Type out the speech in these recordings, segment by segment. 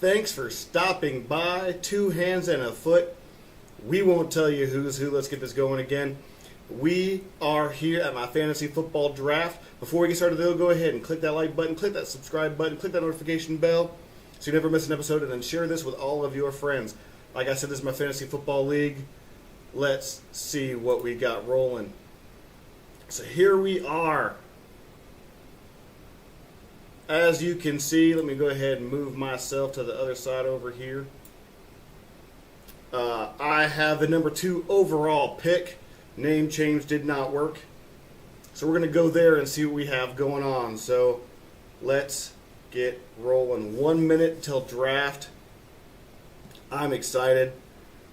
Thanks for stopping by. Two hands and a foot. We won't tell you who's who. Let's get this going again. We are here at my fantasy football draft. Before we get started, though, go ahead and click that like button, click that subscribe button, click that notification bell so you never miss an episode, and then share this with all of your friends. Like I said, this is my fantasy football league. Let's see what we got rolling. So here we are. As you can see, let me go ahead and move myself to the other side over here. I have the number 2 overall pick. Name change did not work. So we're going to go there and see what we have going on. So let's get rolling. 1 minute till draft. I'm excited.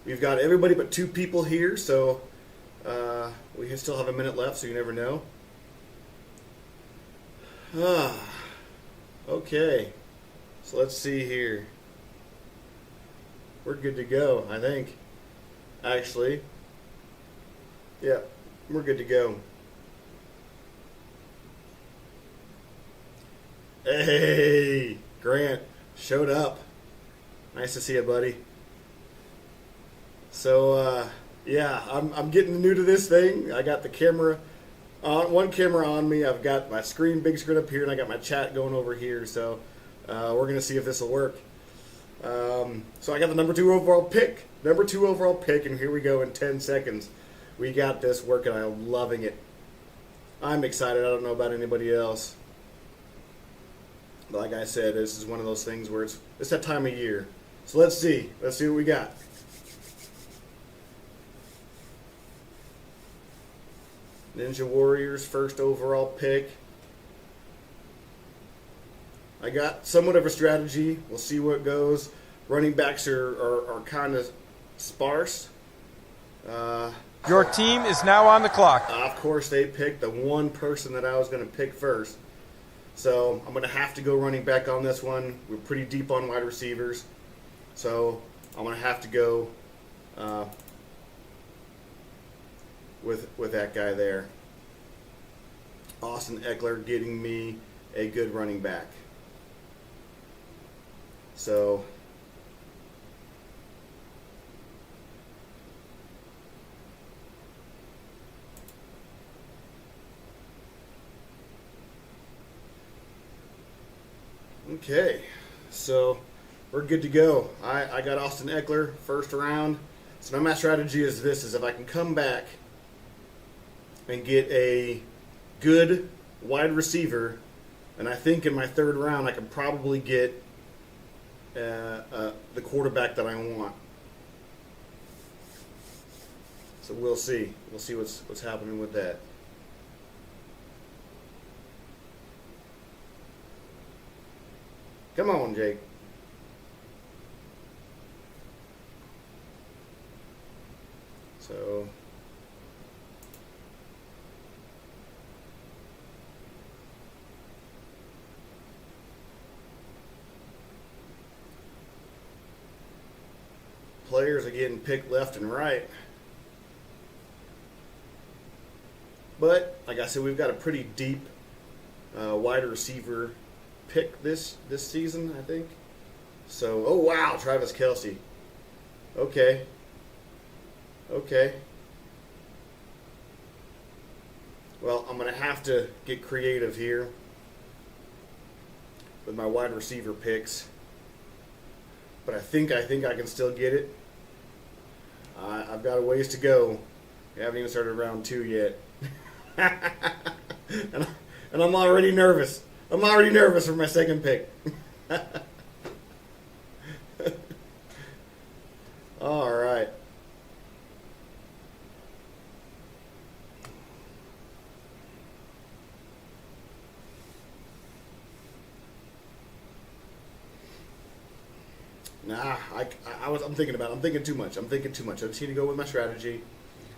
We've got everybody but 2 people here, so we still have a minute left, so you never know. Okay, so let's see here. We're good to go, I think. Actually, yeah, we're good to go. Hey, Grant showed up. Nice to see you, buddy. So, yeah, I'm getting new to this thing. I got the camera on, one camera on me. I've got my screen, big screen up here, and I got my chat going over here. So, we're gonna see if this will work. So I got the number 2 overall pick. Number 2 overall pick, and here we go in 10 seconds. We got this working. I'm loving it. I'm excited. I don't know about anybody else. But like I said, this is one of those things where it's that time of year. So let's see. Let's see what we got. Ninja Warriors, first overall pick. I got somewhat of a strategy. We'll see what goes. Running backs are kind of sparse. Your team is now on the clock. Of course, they picked the one person that I was going to pick first. So I'm going to have to go running back on this one. We're pretty deep on wide receivers. So I'm going to have to go with that guy there. Austin Ekeler getting me a good running back. So okay, so we're good to go. I got Austin Ekeler first round. So now my strategy is this: is if I can come back and get a good wide receiver, and I think in my 3rd round I can probably get the quarterback that I want. So we'll see. We'll see what's happening with that. Come on, Jake. So players are getting picked left and right. But like I said, we've got a pretty deep wide receiver pick this season, I think. So, oh wow, Travis Kelce. Okay. Well, I'm going to have to get creative here with my wide receiver picks. But I think I can still get it. I've got a ways to go. I haven't even started round 2 yet. and I'm already nervous. I'm already nervous for my second pick. All right. Nah, I'm thinking about it. I'm thinking too much. I just need to go with my strategy.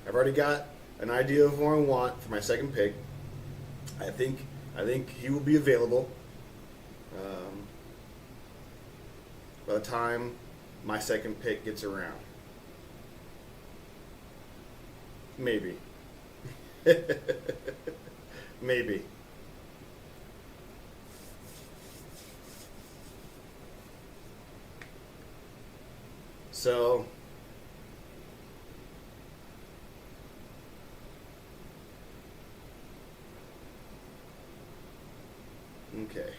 I've already got an idea of who I want for my second pick. I think he will be available by the time my second pick gets around. Maybe. Maybe. So okay.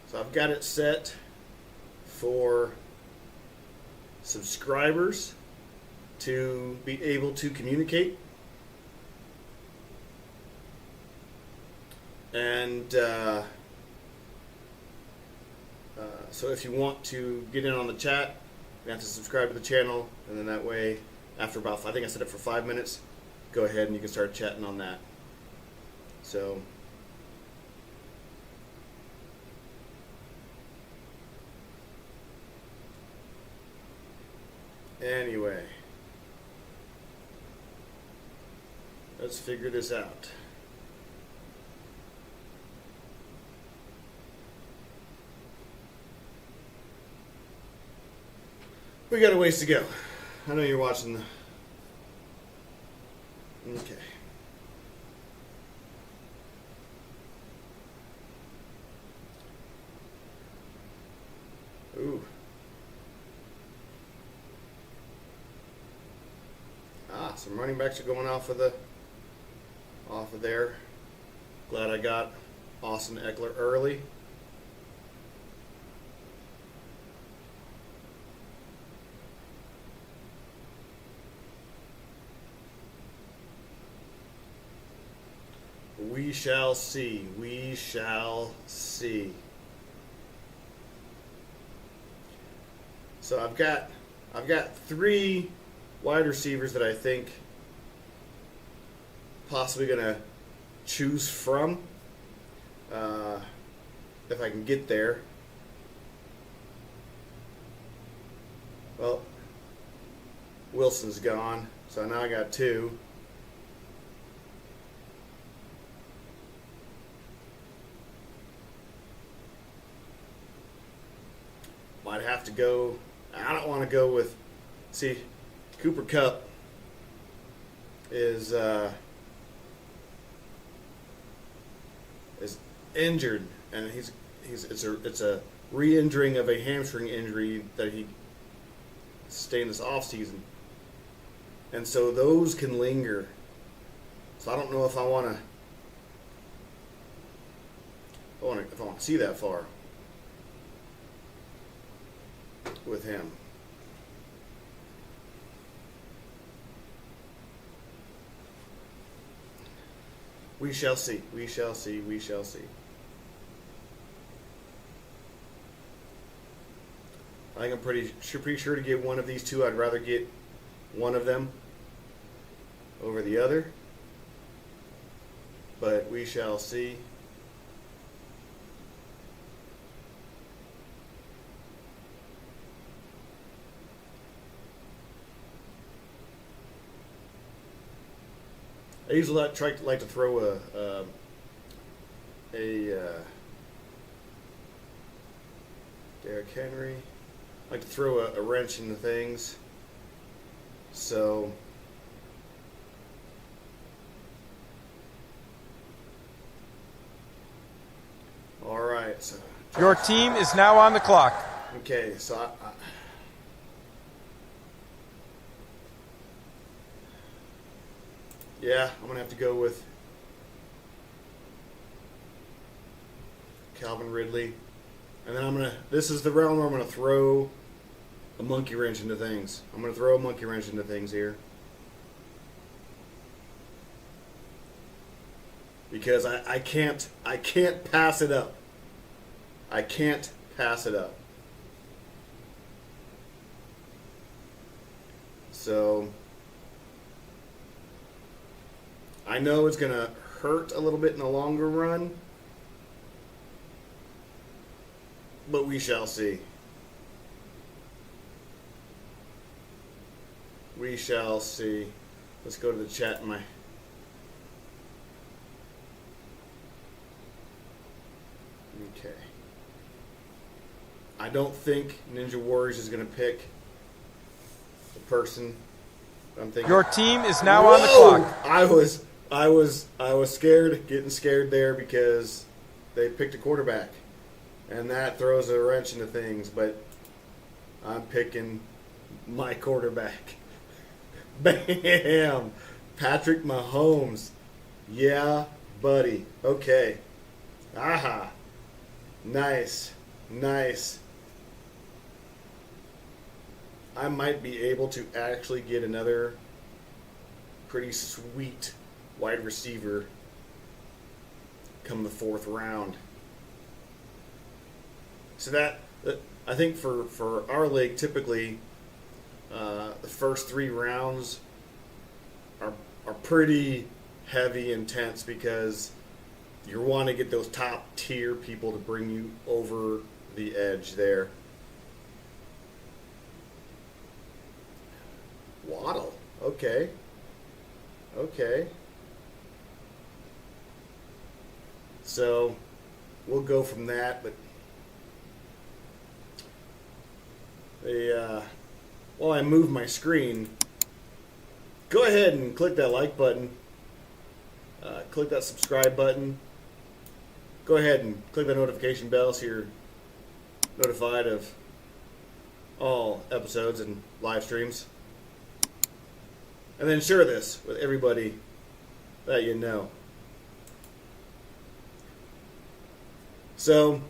So I've got it set for subscribers to be able to communicate. And so if you want to get in on the chat, you have to subscribe to the channel, and then that way, after about, I think I set it for 5 minutes, go ahead and you can start chatting on that. So anyway, let's figure this out. We got a ways to go. I know you're watching the... Okay. Ooh. Some running backs are going off of there. Glad I got Austin Eckler early. We shall see. We shall see. So I've got 3 wide receivers that I think possibly gonna choose from if I can get there. Well, Wilson's gone, so now I got 2. Might have to go. I don't want to go with. See, Cooper Kupp is injured, and it's a re-injuring of a hamstring injury that he sustained this offseason, and so those can linger. So I don't know if I want to see that far with him. We shall see. We shall see. We shall see. I think I'm pretty sure to get one of these 2. I'd rather get one of them over the other. But we shall see. I usually like to throw a Derrick Henry. I like to throw a wrench into things. So all right. So Your team is now on the clock. okay. So yeah, I'm going to have to go with Calvin Ridley. And then this is the round where I'm going to throw a monkey wrench into things. I'm going to throw a monkey wrench into things here. Because I can't pass it up. I can't pass it up. So I know it's going to hurt a little bit in the longer run, but we shall see. We shall see. Let's go to the chat. Okay. I don't think Ninja Warriors is going to pick the person. I'm thinking Your team is now on the clock. I was scared, getting scared there because they picked a quarterback, and that throws a wrench into things. But I'm picking my quarterback. Bam, Patrick Mahomes. Yeah, buddy. Okay. Aha. Nice. I might be able to actually get another pretty sweet wide receiver come the 4th round. So that I think for our league, typically the first 3 rounds are pretty heavy, intense, because you want to get those top tier people to bring you over the edge there. Waddle. Okay. So we'll go from that, but while I move my screen, go ahead and click that like button. Click that subscribe button. Go ahead and click that notification bell so you're notified of all episodes and live streams. And then share this with everybody that you know. So,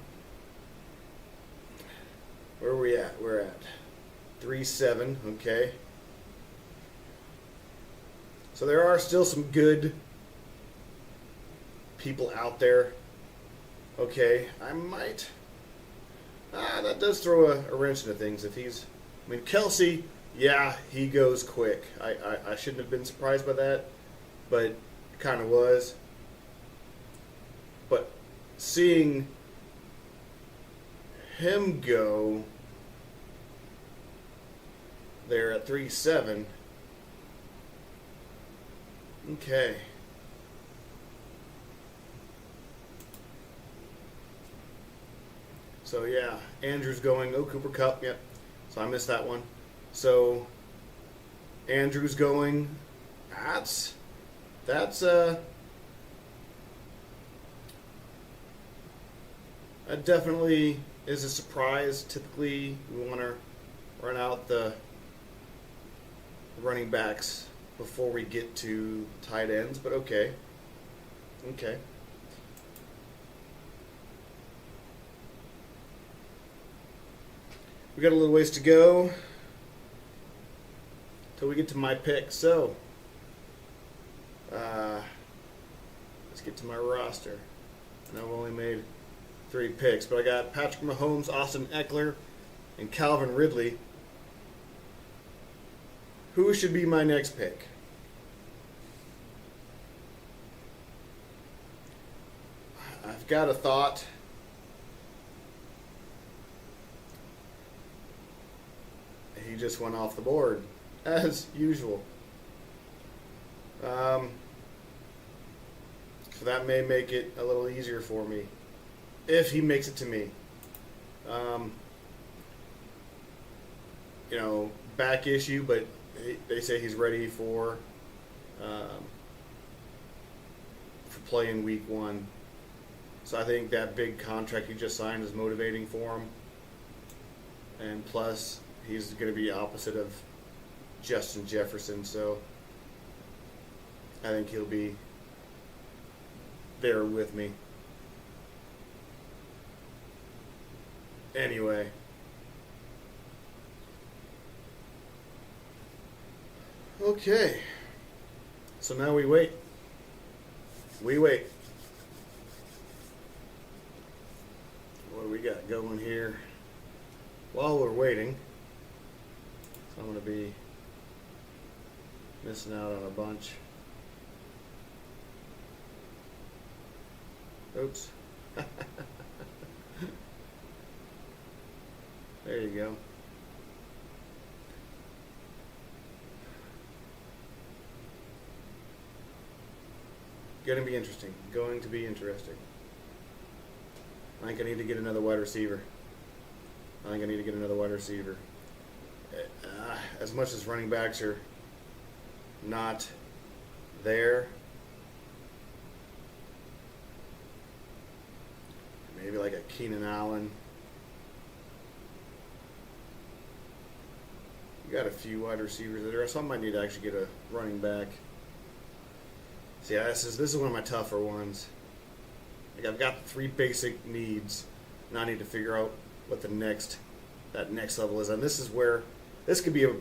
where are we at? We're at 3-7, okay. So there are still some good people out there. Okay, I might... that does throw a wrench into things. If he's... I mean, Kelsey... Yeah, he goes quick. I shouldn't have been surprised by that, but kind of was. But seeing him go there at 3-7, okay. So yeah, Andrew's going. Oh, Cooper Kupp. Yep. So I missed that one. So Andrew's going. That definitely is a surprise. Typically, we want to run out the running backs before we get to tight ends, but okay. We got a little ways to go till we get to my pick. So, let's get to my roster. And I've only made 3 picks, but I got Patrick Mahomes, Austin Eckler, and Calvin Ridley. Who should be my next pick? I've got a thought. He just went off the board, as usual. So that may make it a little easier for me, if he makes it to me. Back issue, but they say he's ready for playing week 1. So I think that big contract he just signed is motivating for him. And plus, he's going to be opposite of Justin Jefferson, so I think he'll be there with me. Anyway. Okay. So now we wait. What do we got going here? While we're waiting, I'm going to be missing out on a bunch. Oops. There you go. Going to be interesting. I think I need to get another wide receiver. as much as running backs are not there, maybe like a Keenan Allen. You got a few wide receivers there. Some might need to actually get a running back. See, this is one of my tougher ones. Like, I've got 3 basic needs. Now I need to figure out what that next level is, and this is where this could be a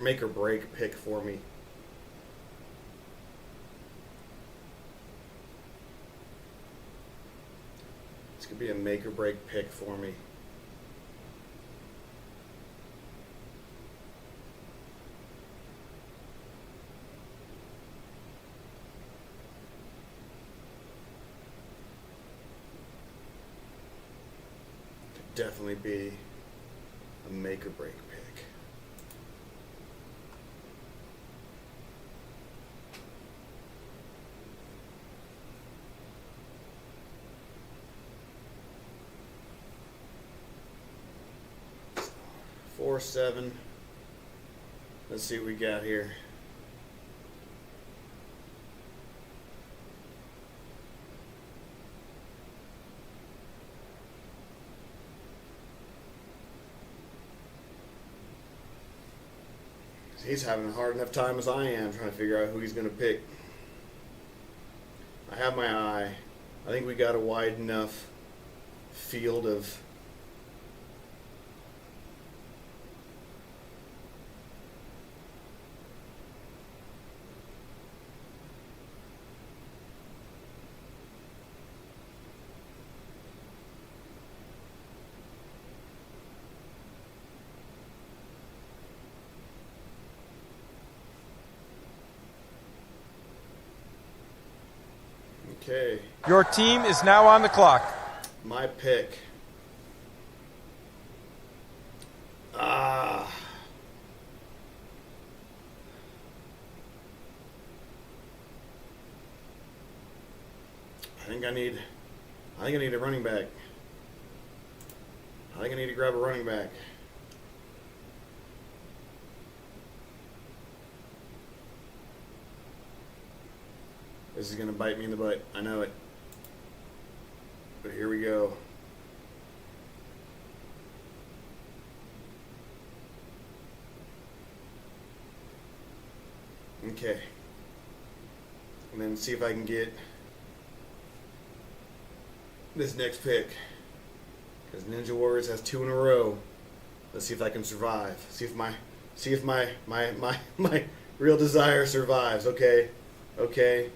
make or break pick for me. This could be a make or break pick for me. Definitely be a make or break pick. Four, 7. Let's see what we got here. He's having a hard enough time as I am trying to figure out who he's going to pick. I have my eye. I think we got a wide enough field of Okay. Your team is now on the clock. My pick. I think I need a running back. I think I need to grab a running back. This is going to bite me in the butt. I know it. But here we go. Okay. And then see if I can get this next pick. Because Ninja Warriors has 2 in a row. Let's see if I can survive. See if my real desire survives. Okay. Okay.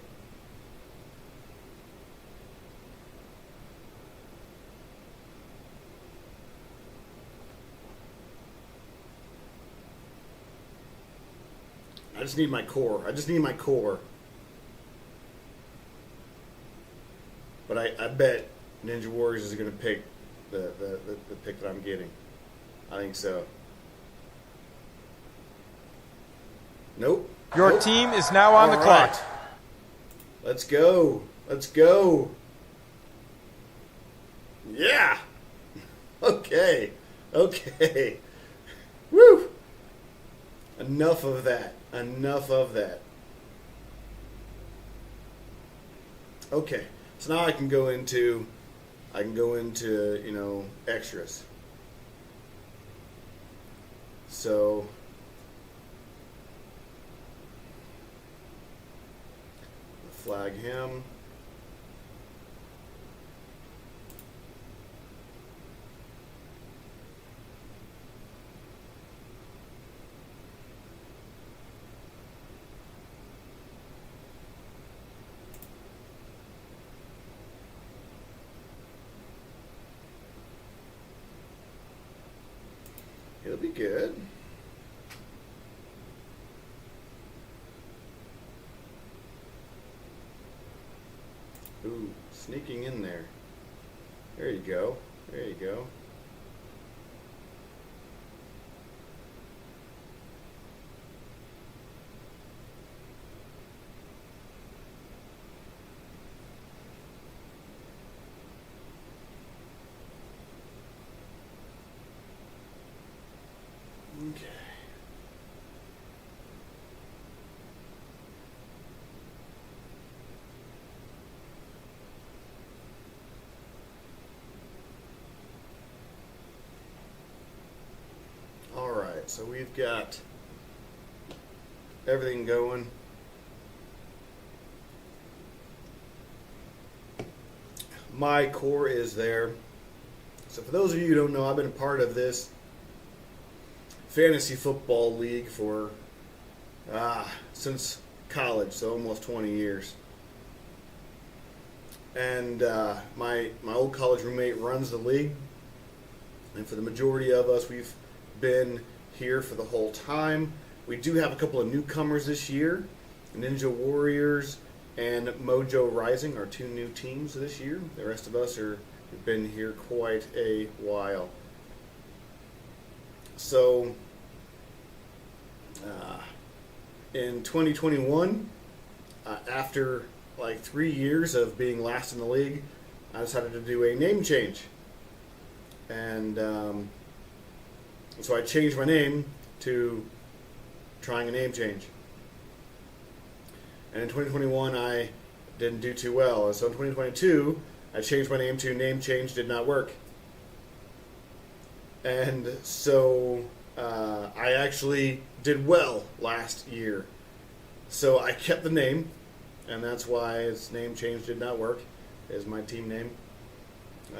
I just need my core. But I bet Ninja Warriors is going to pick the pick that I'm getting. I think so. Nope. Your team is now on the clock. Let's go. Let's go. Yeah. Okay. Okay. Woo. Enough of that. Enough of that. Okay. So now I can go into extras. So flag him. It'll be good. Ooh, sneaking in there. There you go. There you go. Alright, so we've got everything going. My core is there. So for those of you who don't know, I've been a part of this fantasy football league for since college, so almost 20 years. And my old college roommate runs the league, and for the majority of us, we've been here for the whole time. We do have a couple of newcomers this year. Ninja Warriors and Mojo Rising are two new teams this year. The rest of us have been here quite a while. So in 2021, after like 3 years of being last in the league, I decided to do a name change. And so I changed my name to Trying a Name Change. And in 2021, I didn't do too well. And so in 2022, I changed my name to Name Change Did Not Work. And so I actually did well last year. So I kept the name, and that's why it's Name Change Did Not Work, is my team name.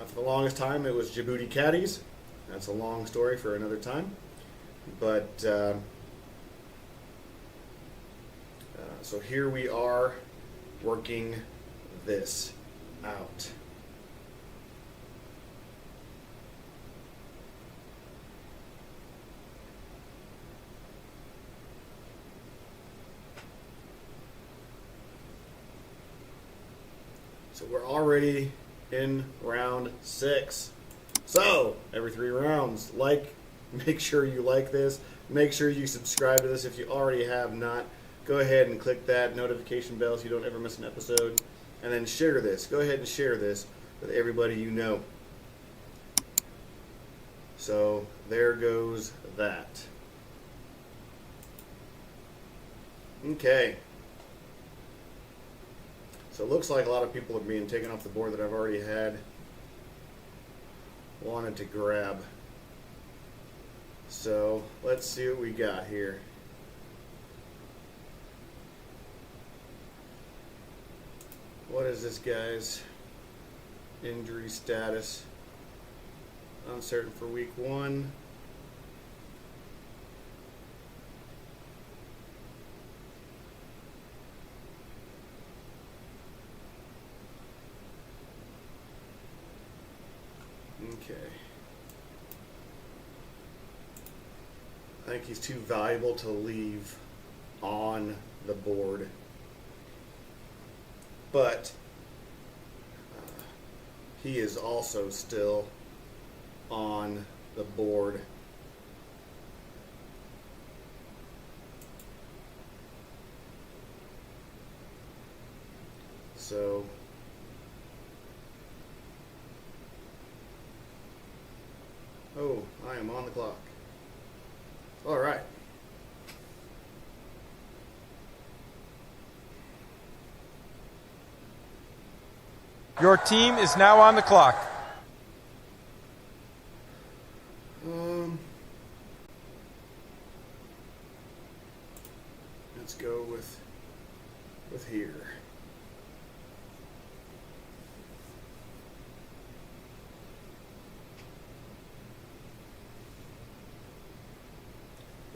For the longest time, it was Djibouti Caddies. That's a long story for another time. But so here we are working this out. So we're already in round 6. So every 3 rounds, make sure you like this. Make sure you subscribe to this if you already have not. Go ahead and click that notification bell so you don't ever miss an episode. And then share this. Go ahead and share this with everybody you know. So there goes that. Okay. So it looks like a lot of people are being taken off the board that I've already wanted to grab. So let's see what we got here. What is this guy's injury status? Uncertain for week 1. Okay. I think he's too valuable to leave on the board. But he is also still on the board. So I am on the clock. All right. Your team is now on the clock. Let's go with here.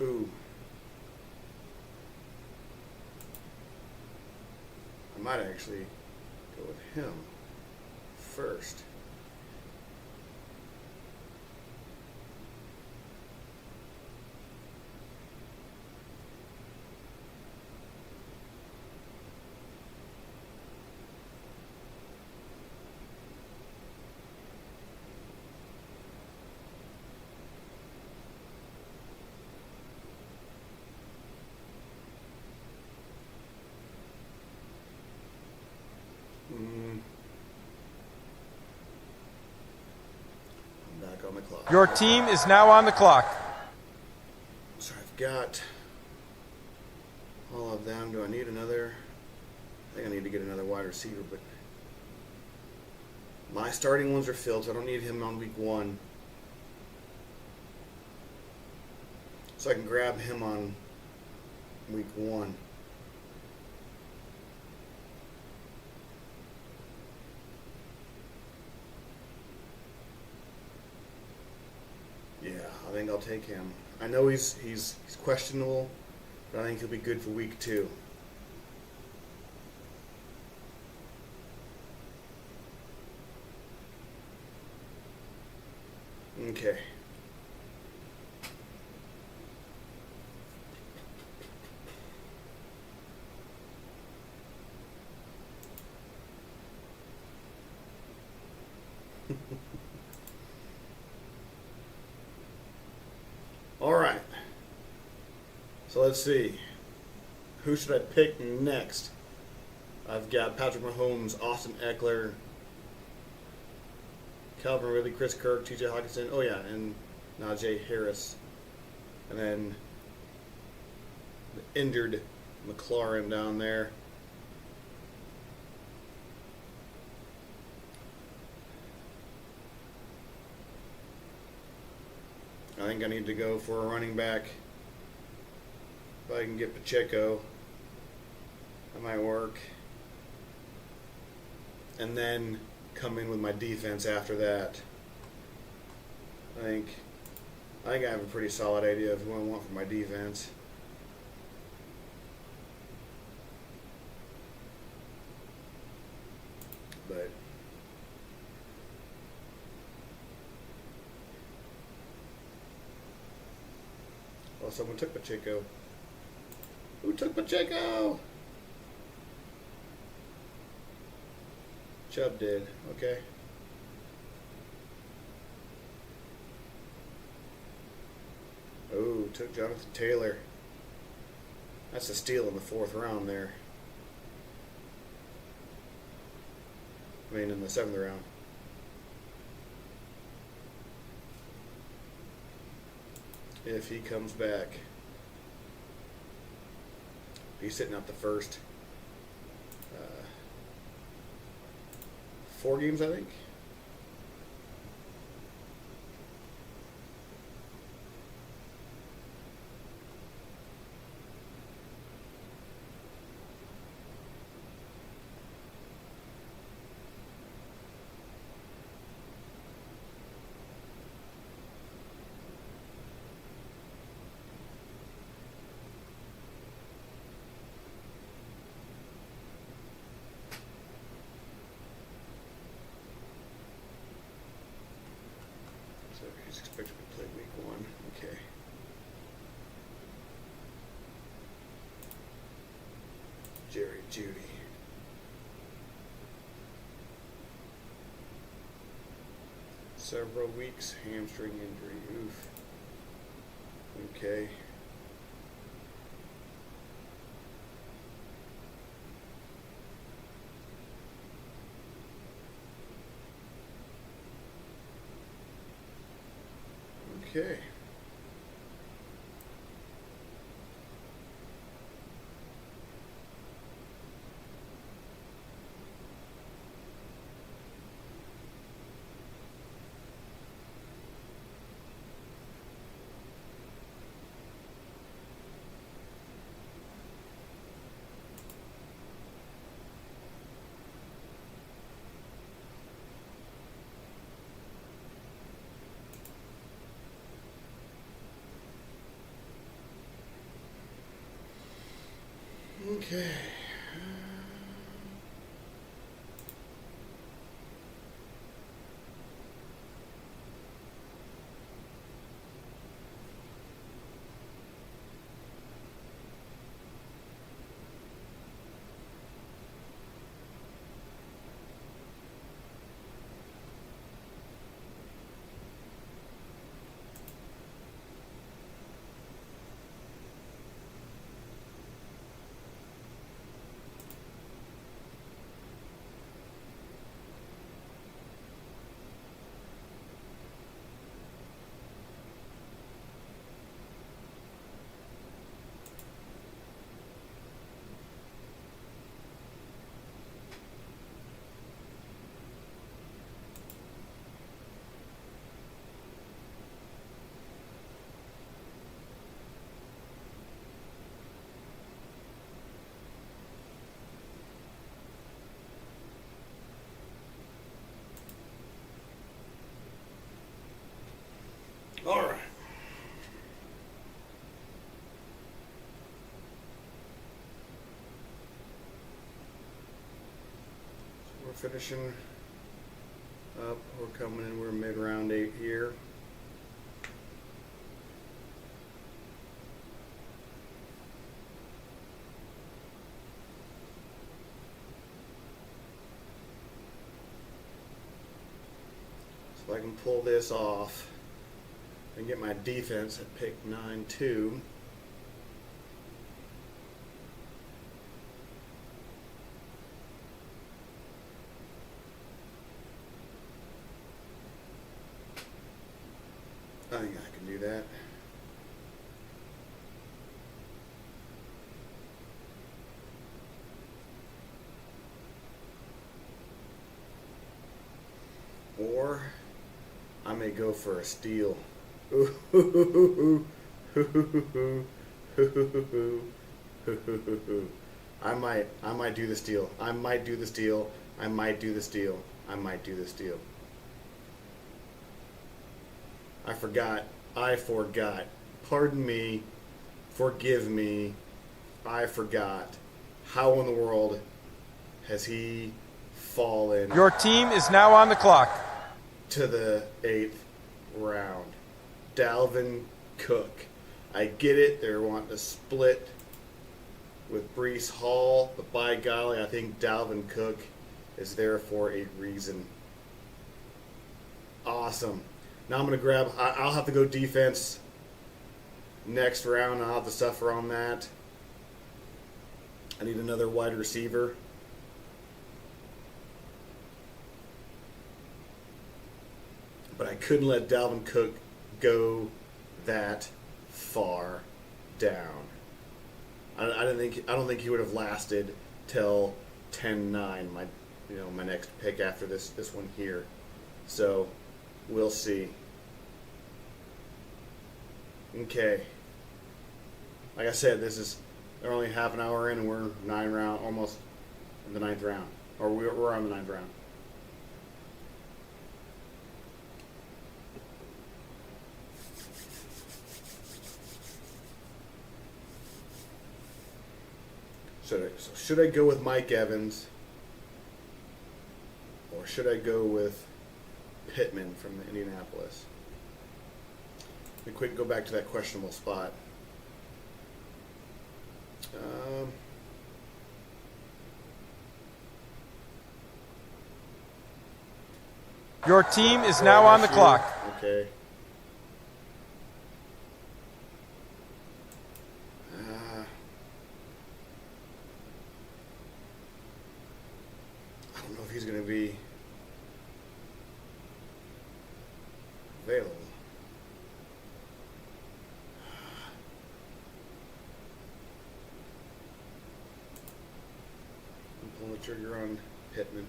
Ooh. I might actually go with him first. I'm back on the clock. Your team is now on the clock. So I've got all of them. Do I need another? I think I need to get another wide receiver, but my starting ones are filled, so I don't need him on week 1. so I can grab him on week 1. Yeah, I think I'll take him. I know he's questionable, but I think he'll be good for week 2. Okay. All right. So let's see. Who should I pick next? I've got Patrick Mahomes, Austin Eckler, Calvin Ridley, Chris Kirk, T.J. Hockenson. Oh yeah, and Najee Harris, and then the injured McLaurin down there. I think I need to go for a running back. If I can get Pacheco, that might work. And then come in with my defense after that. I think I have a pretty solid idea of who I want for my defense. But someone took Pacheco. Who took Pacheco? Chubb did. Okay. Oh, took Jonathan Taylor. That's a steal in the 4th round there. I mean, in the 7th round. If he comes back. He's sitting out the first 4 games, I think. So he's expected to play week 1. Okay. Jerry Judy. Several weeks, hamstring injury. Oof. Okay. Okay. Okay. we're finishing up. We're coming in. We're mid round 8 here. So I can pull this off and get my defense at pick 9-2. I think I can do that. Or I may go for a steal. I might do the steal. I might do the steal. I might do the steal. I might do the steal. I forgot. Pardon me. Forgive me. I forgot. How in the world has he fallen Your team is now on the clock. to the 8th round? Dalvin Cook. I get it. They're wanting to split with Breece Hall, but by golly, I think Dalvin Cook is there for a reason. Awesome. Now I'm going to grab, I'll have to go defense next round. I'll have to suffer on that. I need another wide receiver. But I couldn't let Dalvin Cook go that far down. I don't think he would have lasted till 10-9, my next pick after this one here. So we'll see. Okay. Like I said, they're only half an hour in, and we're almost in the 9th round, or we're on the 9th round. Should I go with Mike Evans, or should I go with Pittman from Indianapolis? Let me go back to that questionable spot. Your team is now on the clock. Okay. I don't know if he's going to be available. I'm pulling the trigger on Pittman.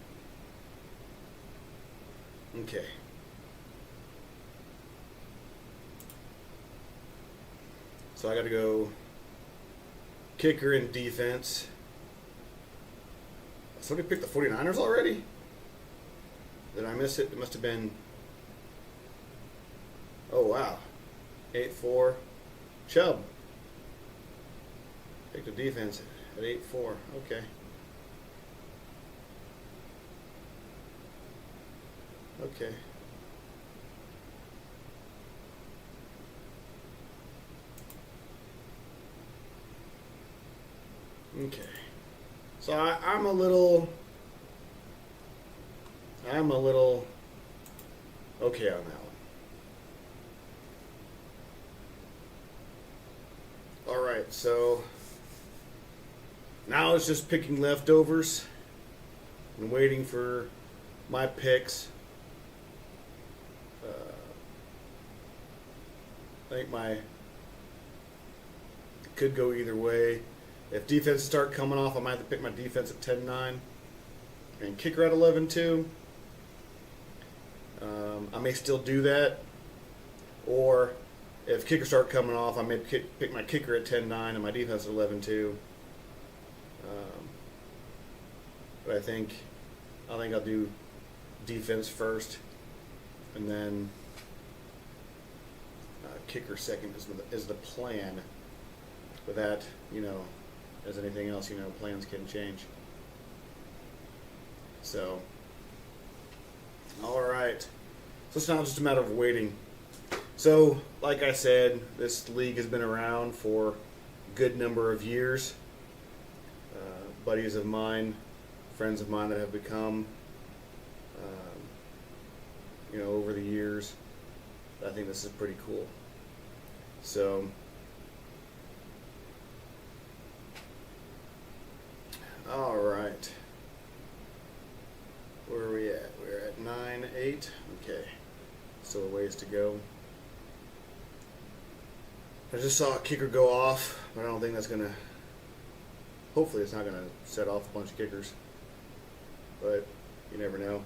Okay. So I got to go kicker and defense. Somebody picked the 49ers already? Did I miss it? It must have been... Oh, wow. 8-4. Chubb. Picked the defense at 8-4. Okay. Okay. Okay. So I'm a little okay on that one. All right, so now it's just picking leftovers and waiting for my picks. I think could go either way. If defenses start coming off, I might have to pick my defense at 10-9 and kicker at 11-2. I may still do that. Or if kickers start coming off, I may pick my kicker at 10-9 and my defense at 11-2. But I think I'll do defense first, and then kicker second is the plan. But that, as anything else, plans can change. So, all right. So it's now just a matter of waiting. So, like I said, this league has been around for a good number of years. Buddies of mine, friends of mine that have become, over the years. I think this is pretty cool. So, all right. Where are we at? We're at 9-8. Okay. Still a ways to go. I just saw a kicker go off, but I don't think that's going to... Hopefully it's not going to set off a bunch of kickers. But you never know.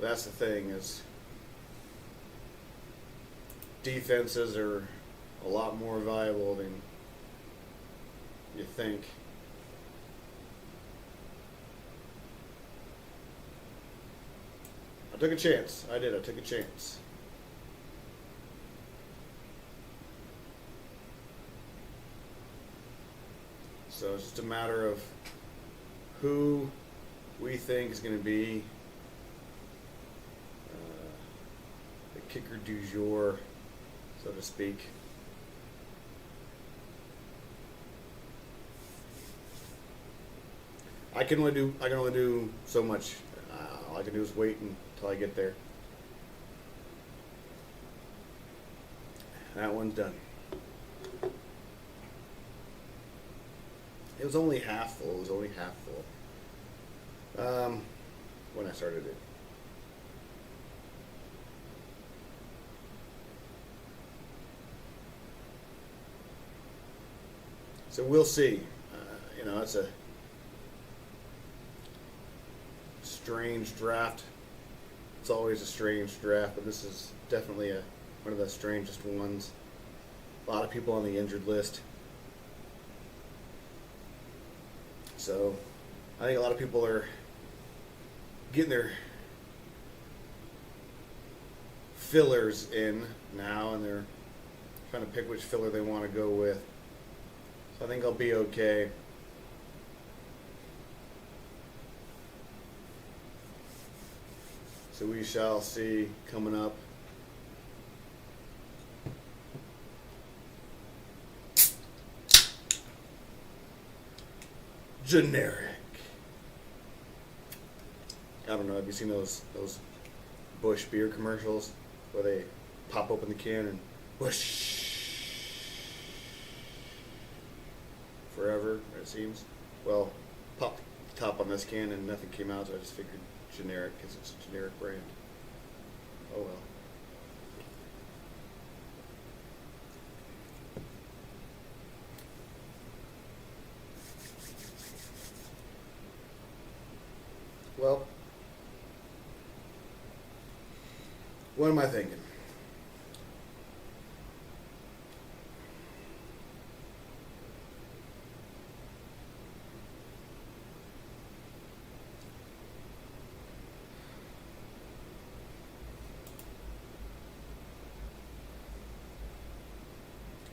That's the thing, is defenses are a lot more viable than you think. I took a chance. I took a chance. So it's just a matter of who we think is going to be the kicker du jour, so to speak. I can only do so much. All I can do is wait until I get there. That one's done. It was only half full. When I started it. So we'll see. It's a strange draft. It's always a strange draft, but this is definitely one of the strangest ones. A lot of people on the injured list. So I think a lot of people are getting their fillers in now, and they're trying to pick which filler they want to go with. So I think I'll be okay. So we shall see coming up. Generic. I don't know. Have you seen those Busch beer commercials where they pop open the can and whoosh forever? It seems. Well, pop the top on this can and nothing came out, so I just figured generic because it's a generic brand. Oh well. Well, what am I thinking?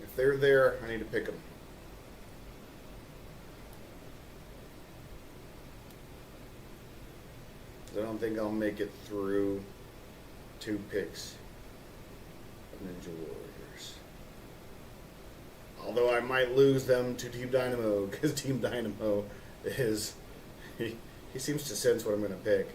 If they're there, I need to pick them. I don't think I'll make it through 2 picks of Ninja Warriors. Although I might lose them to Team Dynamo, because Team Dynamo is... He seems to sense what I'm going to pick.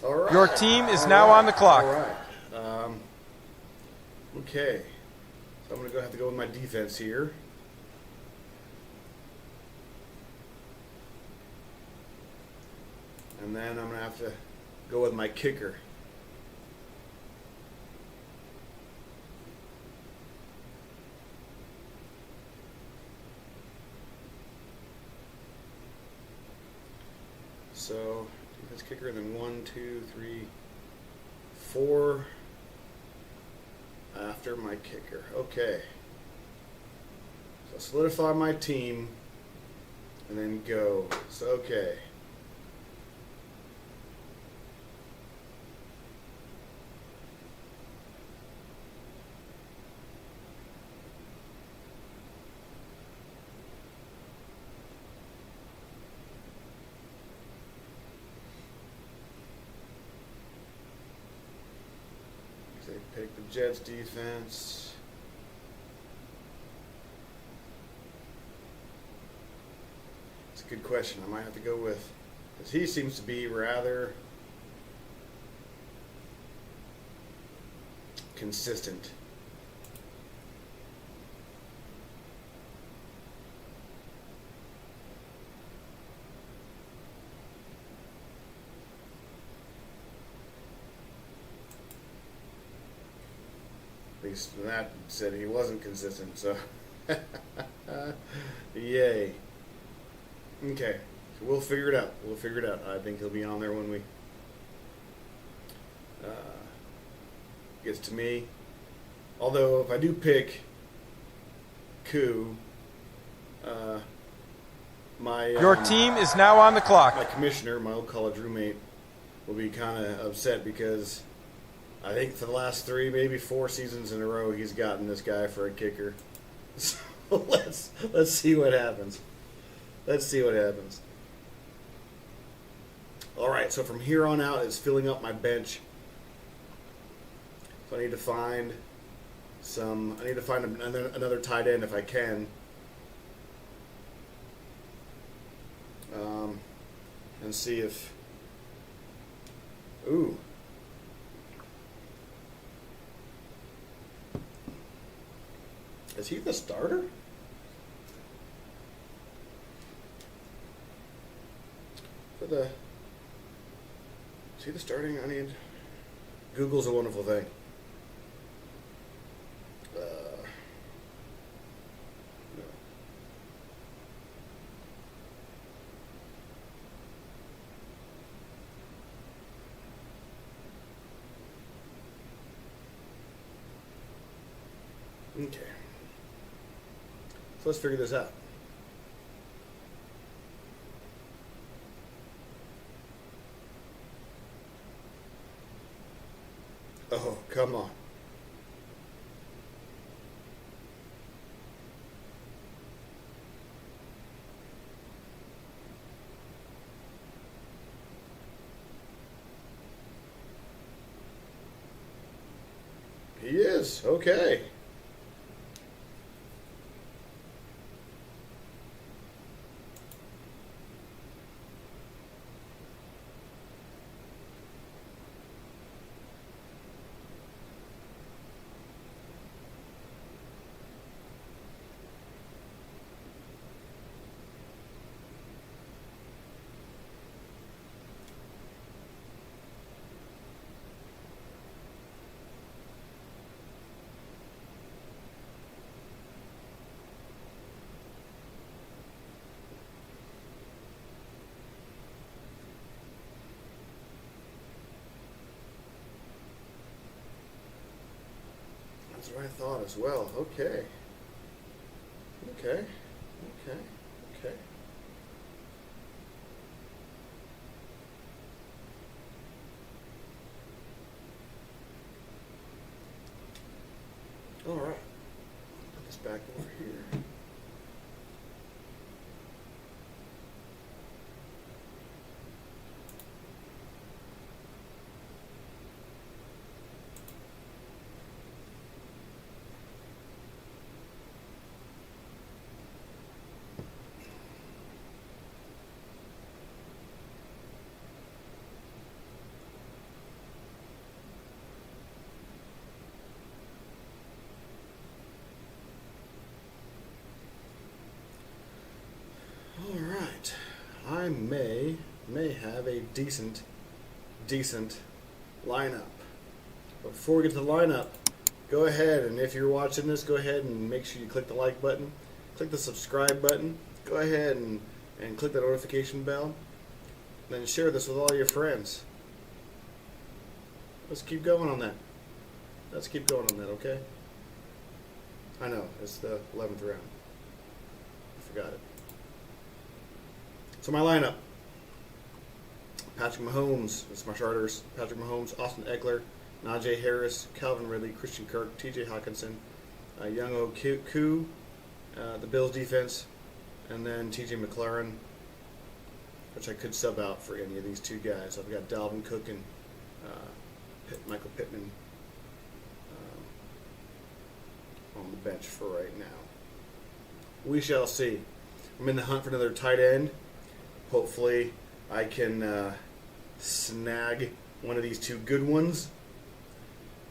All right. Your team is now on the clock. All right. Okay. So I'm going to have to go with my defense here. And then I'm going to have to go with my kicker. So, defense kicker, and then 1, 2, 3, 4 after my kicker. Okay. So solidify my team and then go. So, okay. They pick the Jets defense. It's a good question. I might have to go with, because he seems to be rather consistent. At least that said he wasn't consistent, so yay. Okay, so we'll figure it out. We'll figure it out. I think he'll be on there when we gets to me. Although if I do pick Koo, my Your team is now on the clock. my commissioner, my old college roommate, will be kind of upset because I think for the last 3, maybe 4 seasons in a row, he's gotten this guy for a kicker. So let's see what happens. Let's see what happens. All right, so from here on out, it's filling up my bench. So I need to find another tight end if I can. And see if. Ooh. Is he the starter? For the. Is he the starting? I need. Google's a wonderful thing. No. Okay. So let's figure this out. Oh, come on. He is. Okay. That's what I thought as well. Okay. Okay. Okay. Okay. All right. Put this back over here. All right. I may have a decent lineup. But before we get to the lineup, go ahead and if you're watching this, go ahead and make sure you click the like button, click the subscribe button, go ahead and click the notification bell, and then share this with all your friends. Let's keep going on that. Let's keep going on that, okay? I know, it's the 11th round. forgot it. So my lineup. Patrick Mahomes, that's my starters. Patrick Mahomes, Austin Eckler, Najee Harris, Calvin Ridley, Christian Kirk, T.J. Hawkinson, Young Koo, the Bills defense, and then T.J. McLaurin, which I could sub out for any of these two guys. I've got Dalvin Cook and Michael Pittman on the bench for right now. We shall see. I'm in the hunt for another tight end. Hopefully I can snag one of these two good ones.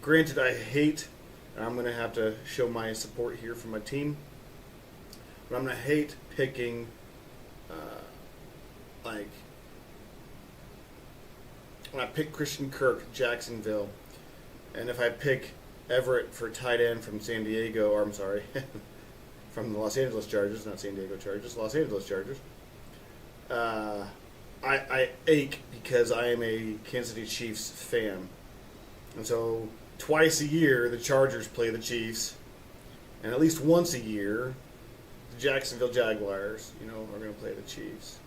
Granted, I hate, and I'm going to have to show my support here for my team, but I'm going to hate picking, when I pick Christian Kirk, Jacksonville, and if I pick Everett for tight end from San Diego, or I'm sorry, from the Los Angeles Chargers, not San Diego Chargers, Los Angeles Chargers, I ache because I am a Kansas City Chiefs fan. And so twice a year the Chargers play the Chiefs, and at least once a year the Jacksonville Jaguars, are going to play the Chiefs.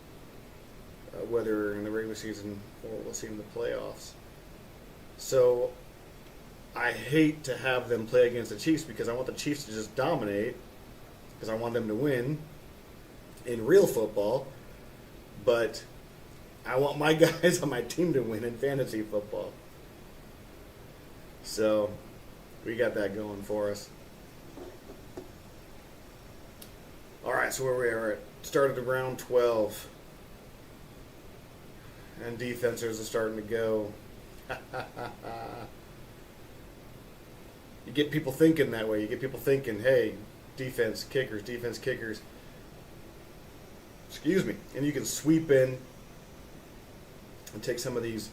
Whether in the regular season or we'll see in the playoffs. So I hate to have them play against the Chiefs because I want the Chiefs to just dominate because I want them to win in real football, but I want my guys on my team to win in fantasy football. So we got that going for us. All right, so where we are at, started at round 12. And defenses are starting to go. You get people thinking that way. You get people thinking, hey, defense kickers. Excuse me. And you can sweep in and take some of these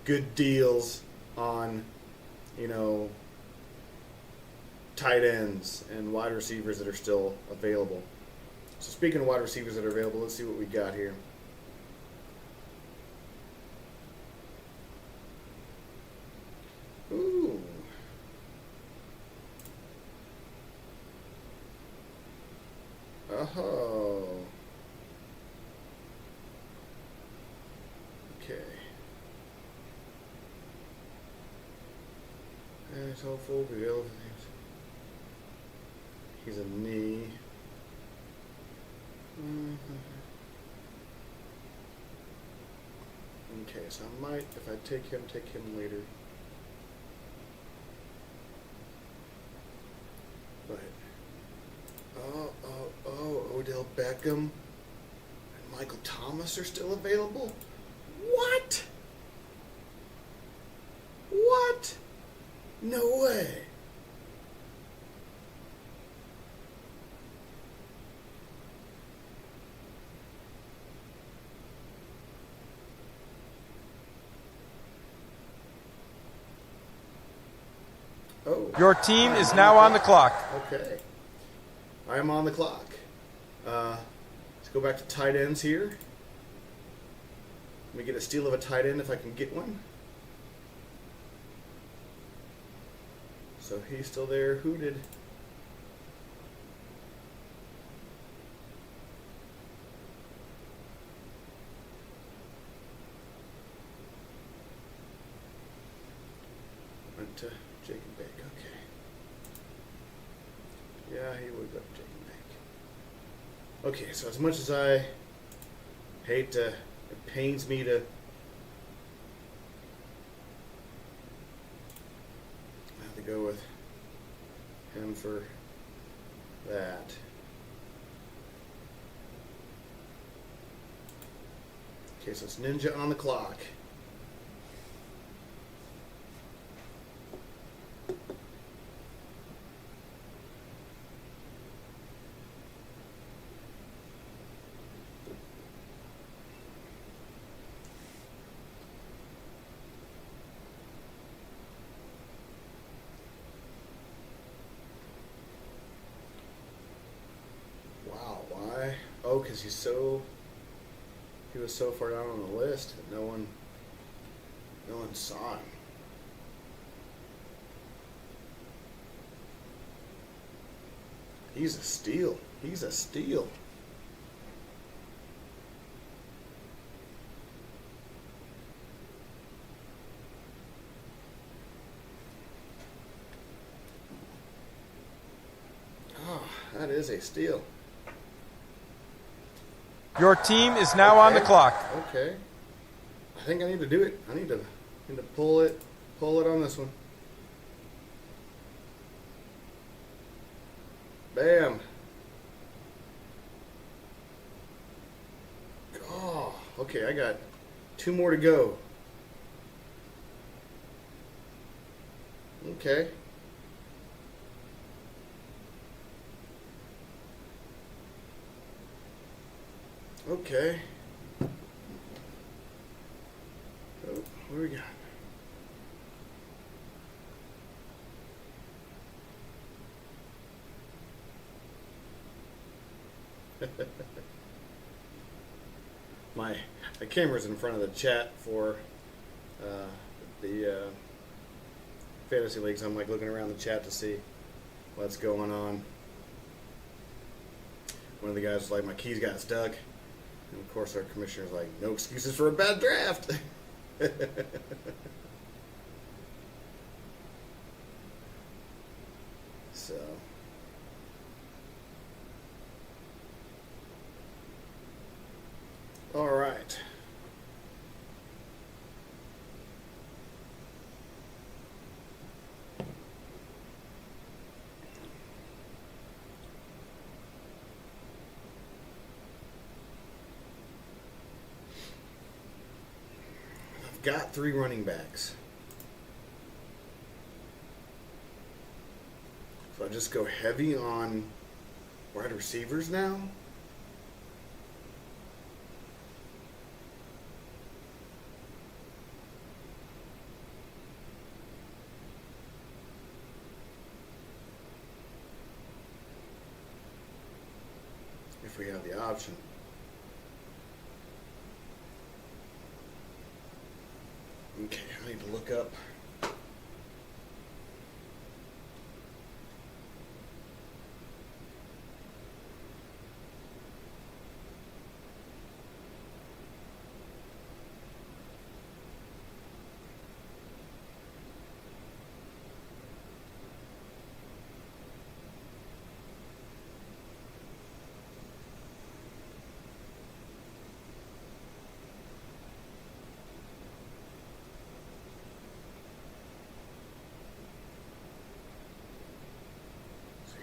good deals on, tight ends and wide receivers that are still available. So speaking of wide receivers that are available, let's see what we got here. Ooh. Oh. Okay. It's hopeful. He's a knee. Okay, so I might, if I take him later. But Odell Beckham and Michael Thomas are still available? What? No way. Oh. Your team is now on the clock. Okay. I am on the clock. Let's go back to tight ends here. Let me get a steal of a tight end if I can get one. So he's still there. Who did? Went to Jake and Bake. Okay. Yeah, he would go to Jake and Bake. Okay, so as much as I hate to, it pains me to have to go with him for that. Okay, so it's Ninja on the clock. Oh, because he was so far down on the list that no one saw him. He's a steal. He's a steal. Oh, that is a steal. Your team is now on the clock. Okay. I think I need to do it. I need to pull it on this one. Bam. Oh, okay, I got 2 more to go. Okay. Okay. Oh, what do we got? My camera's in front of the chat for the fantasy leagues. I'm like looking around the chat to see what's going on. One of the guys was like, my keys got stuck. And of course our commissioner's like, no excuses for a bad draft. So all right. I've got 3 running backs. So I just go heavy on wide receivers now. If we have the option. Okay, I need to look up.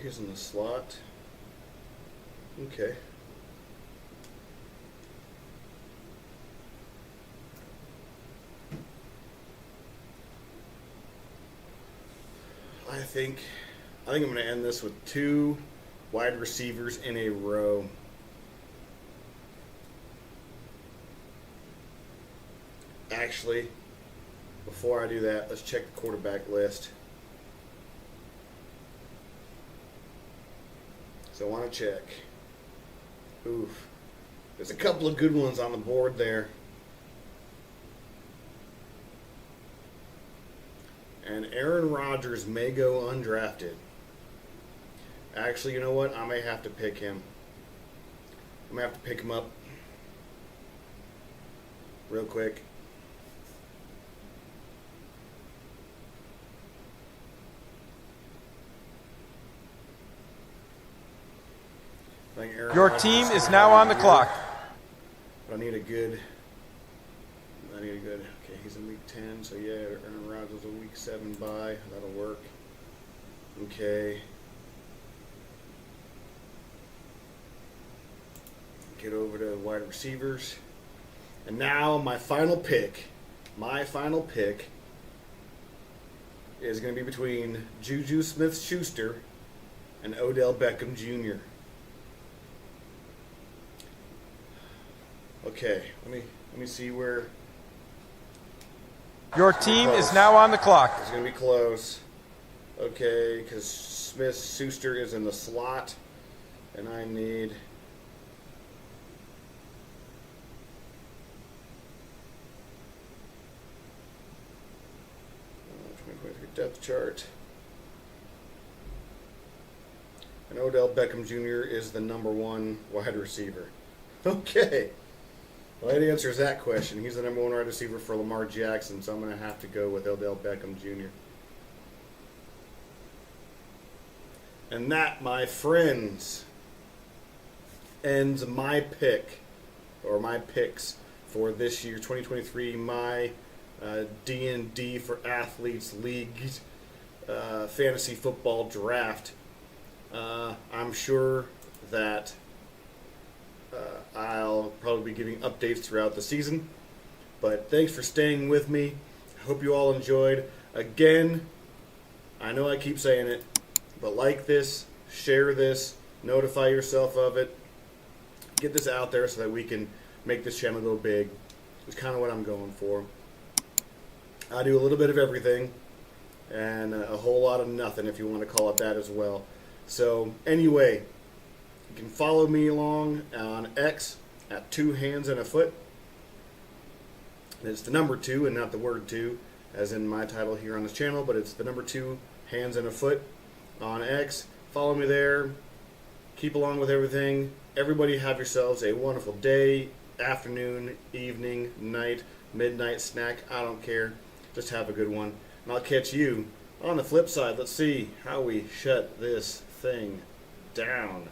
Here's in the slot. Okay. I think I'm going to end this with 2 wide receivers in a row. Actually, before I do that, let's check the quarterback list. So I want to check. Oof. There's a couple of good ones on the board there. And Aaron Rodgers may go undrafted. Actually, you know what? I may have to pick him. I'm going to have to pick him up real quick. Your team is now on the clock. But I need a good. Okay, he's in week 10, so yeah, Aaron Rodgers a week 7 bye. That'll work. Okay. Get over to wide receivers. And now my final pick is going to be between Juju Smith-Schuster and Odell Beckham Jr. Okay, let me see where. Your team is now on the clock. It's going to be close. Okay, because Smith-Schuster is in the slot, and I need. 2023 depth chart. And Odell Beckham Jr. is the #1 wide receiver. Okay. Well, that answers that question. He's the #1 wide receiver for Lamar Jackson, so I'm going to have to go with Odell Beckham Jr. And that, my friends, ends my pick, or my picks for this year, 2023, my D&D for Athletes League fantasy football draft. I'm sure that I'll probably be giving updates throughout the season. But thanks for staying with me. I hope you all enjoyed. Again, I know I keep saying it, but like this, share this, notify yourself of it. Get this out there so that we can make this channel go big. It's kind of what I'm going for. I do a little bit of everything and a whole lot of nothing, if you want to call it that as well. So anyway, you can follow me along on X at 2 hands and a foot. It's the number 2 and not the word 2, as in my title here on this channel, but it's the number 2 hands and a foot on X. Follow me there. Keep along with everything. Everybody have yourselves a wonderful day, afternoon, evening, night, midnight snack. I don't care. Just have a good one. And I'll catch you on the flip side. Let's see how we shut this thing down.